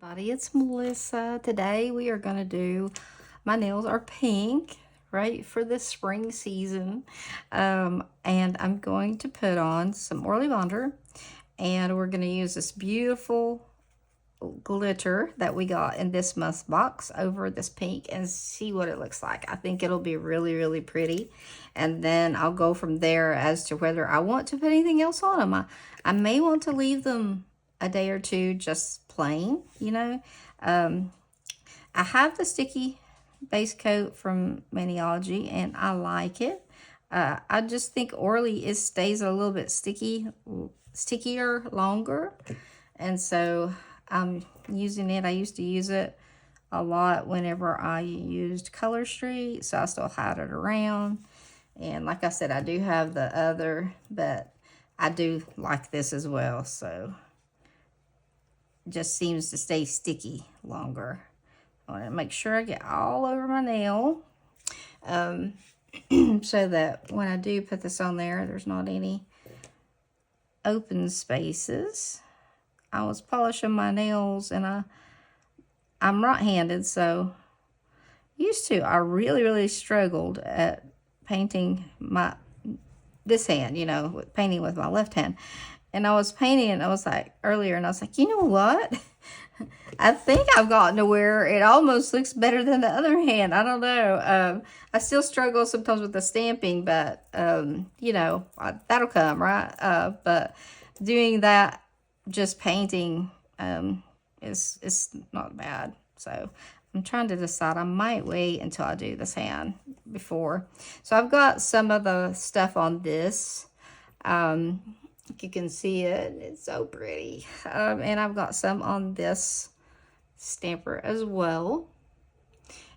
Everybody, it's Melissa. Today we are going to do, my nails are pink, right, for the spring season. And I'm going to put on some Orly Bonder, and we're going to use this beautiful glitter that we got in this month's box over this pink and see what it looks like. I think it'll be really, really pretty. And then I'll go from there as to whether I want to put anything else on them. I may want to leave them a day or two just plain, you know. I have the sticky base coat from Maniology and I like it. I just think Orly stays a little bit stickier longer. And so I'm using it. I used to use it a lot whenever I used Color Street, so I still had it around. And like I said, I do have the other, but I do like this as well. So it just seems to stay sticky longer. I want to make sure I get all over my nail, so that when I do put this on there, there's not any open spaces. I was polishing my nails, and I'm right-handed, so used to I really struggled at painting this hand, with painting with my left hand. And I was painting, and I was like earlier, and I was like, you know what? I think I've gotten to where it almost looks better than the other hand. I don't know. I still struggle sometimes with the stamping, but that'll come, right? But doing that, just painting, is not bad. So I'm trying to decide. I might wait until I do this hand before. So I've got some of the stuff on this. You can see it. It's so pretty. And I've got some on this stamper as well.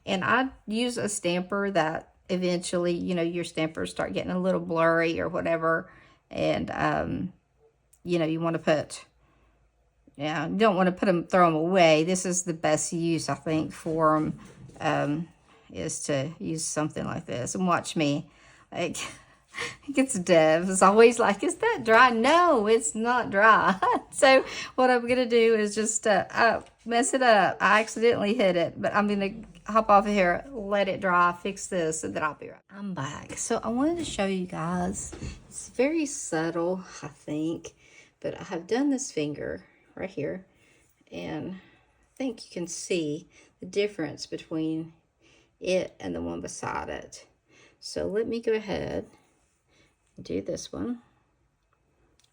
And I use a stamper that eventually, your stampers start getting a little blurry or whatever. And, you want to put, you don't want to throw them away. This is the best use, I think, for them, is to use something like this. And watch me, like, it gets Dev is always like, is that dry? No, it's not dry. So what I'm gonna do is just mess it up. I accidentally hit it, but I'm gonna hop off of here, let it dry, fix this, and then I'll be right. I'm back. So I wanted to show you guys. It's very subtle, I think, but I have done this finger right here, and I think you can see the difference between it and the one beside it. So let me go ahead and do this one.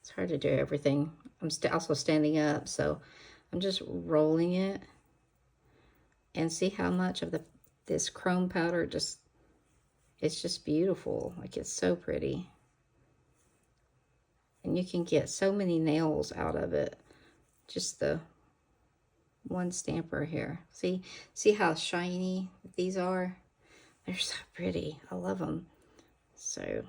It's hard to do everything. I'm also standing up, so I'm just rolling it, and see how much of this chrome powder it's just beautiful. Like, it's so pretty. And you can get so many nails out of it. Just the one stamper here. See how shiny these are? They're so pretty. I love them. So,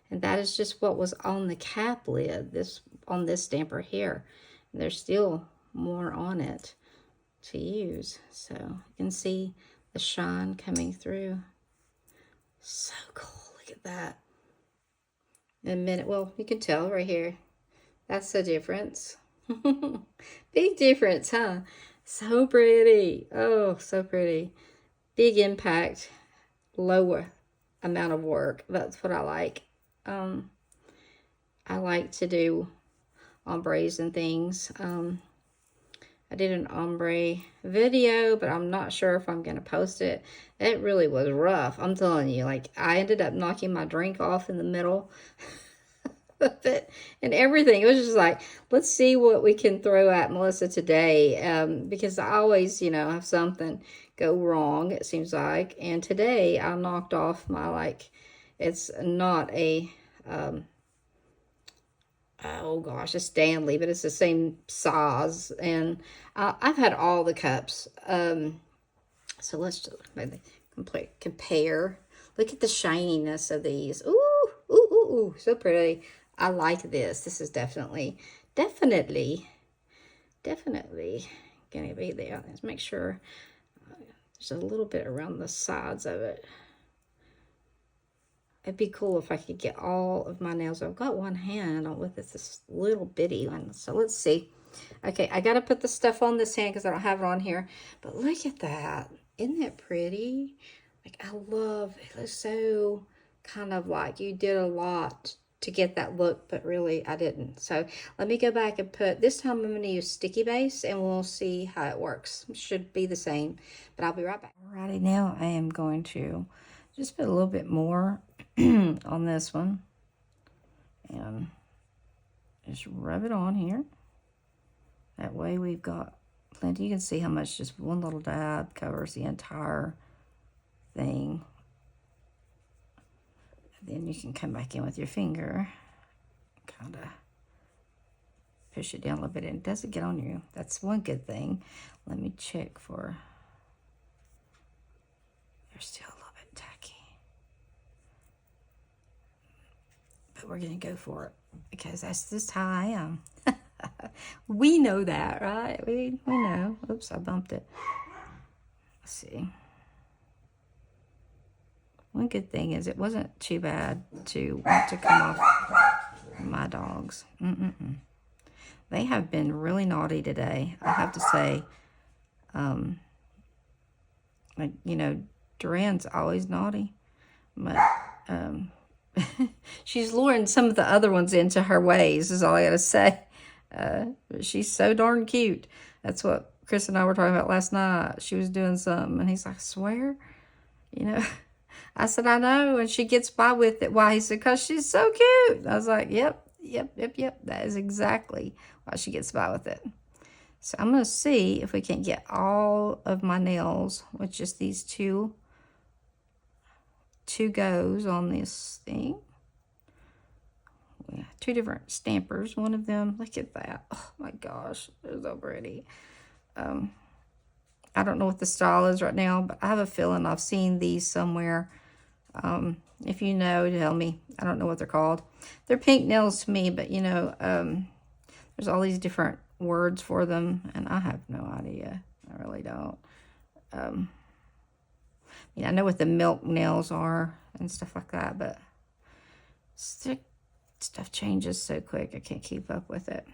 and that is just what was on the cap lid, on this stamper here. And there's still more on it to use. So you can see the shine coming through. So cool. Look at that. In a minute, well, you can tell right here. That's the difference. Big difference, huh? So pretty. Oh, so pretty. Big impact, lower amount of work. That's what I like. I like to do ombres and things. I did an ombre video, but I'm not sure if I'm going to post it. It really was rough. I'm telling you, like, I ended up knocking my drink off in the middle of it and everything. It was just like, let's see what we can throw at Melissa today. Because I always, have something go wrong, it seems like. And today I knocked off my, it's not a, oh gosh, a Stanley, but it's the same size. And I've had all the cups. So let's just maybe compare. Look at the shininess of these. Ooh, ooh, ooh, ooh, so pretty. I like this. This is definitely gonna be there. Let's make sure there's a little bit around the sides of it. It'd be cool if I could get all of my nails. I've got one hand on with this little bitty one. So let's see. Okay, I got to put the stuff on this hand because I don't have it on here. But look at that. Isn't that pretty? Like, I love it. It looks so kind of like you did a lot to get that look, but really I didn't. So let me go back and put, this time I'm going to use sticky base and we'll see how it works. It should be the same, but I'll be right back. Alrighty, now I am going to just put a little bit more on this one and just rub it on here. That way we've got plenty. You can see how much just one little dab covers the entire thing. Then you can come back in with your finger, kind of push it down a little bit, and it doesn't get on you. That's one good thing. Let me check for, they're still a little bit tacky. But we're gonna go for it because that's just how I am. We know that, right? We know. Oops, I bumped it. Let's see. One good thing is it wasn't too bad to want to come off my dogs. They have been really naughty today, I have to say. Like, you know, Duran's always naughty, but she's luring some of the other ones into her ways, is all I gotta say. She's so darn cute. That's what Chris and I were talking about last night. She was doing something, and he's like, I swear, you know. I said, I know, and she gets by with it. Why? He said, because she's so cute. I was like, yep. That is exactly why she gets by with it. So I'm going to see if we can get all of my nails with just these two goes on this thing. We have two different stampers. One of them, look at that. Oh my gosh, they're so pretty. I don't know what the style is right now, but I have a feeling I've seen these somewhere. If you know, tell me. I don't know what they're called. They're pink nails to me, but you know, there's all these different words for them, and I have no idea. I really don't. I know what the milk nails are and stuff like that, but stuff changes so quick, I can't keep up with it.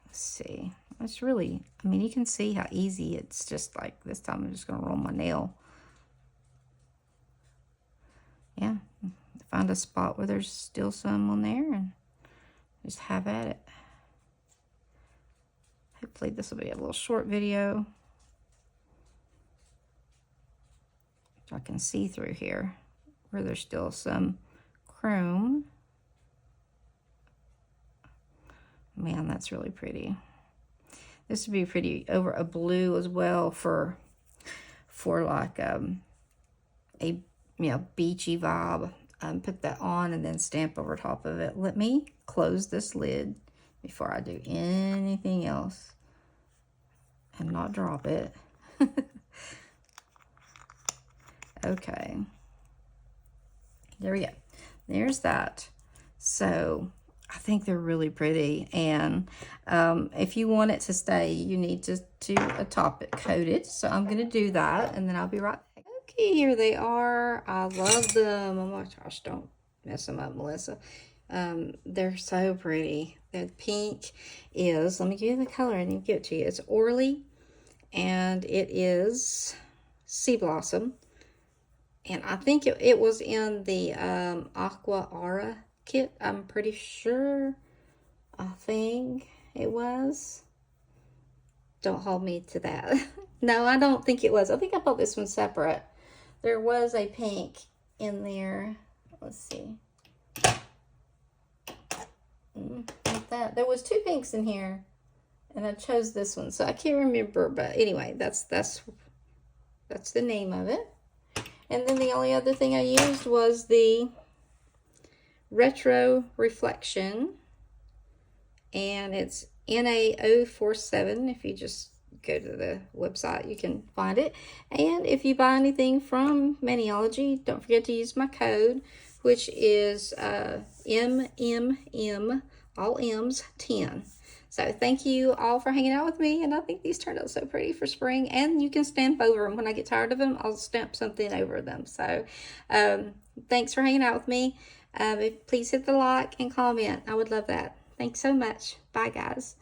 Let's see. It's really, I mean, you can see how easy it's just like, this time I'm just going to roll my nail. Yeah, find a spot where there's still some on there and just have at it. Hopefully this will be a little short video. So I can see through here where there's still some chrome. Man, that's really pretty. This would be pretty over a blue as well for like a beachy vibe. Put that on and then stamp over top of it. Let me close this lid before I do anything else and not drop it. Okay, there we go. There's that. So I think they're really pretty, and if you want it to stay, you need to top it, coat it. So I'm gonna do that, and then I'll be right back. Okay, here they are. I love them. Oh my gosh, don't mess them up, Melissa. They're so pretty. The pink is, let me give you the color and then give it to you. It's Orly, and it is Sea Blossom. And I think it was in the Aqua Aura kit. I'm pretty sure. I think it was. Don't hold me to that. No, I don't think it was. I think I bought this one separate. There was a pink in there. Let's see. Like that. There was two pinks in here, and I chose this one, so I can't remember. But anyway, that's the name of it. And then the only other thing I used was the Retro Reflection, and it's NA047. If you just go to the website, you can find it. And if you buy anything from Maniology, don't forget to use my code, which is MMM, all M's, 10. So thank you all for hanging out with me, and I think these turned out so pretty for spring, and you can stamp over them. When I get tired of them, I'll stamp something over them. So thanks for hanging out with me. Please hit the like and comment. I would love that. Thanks so much. Bye, guys.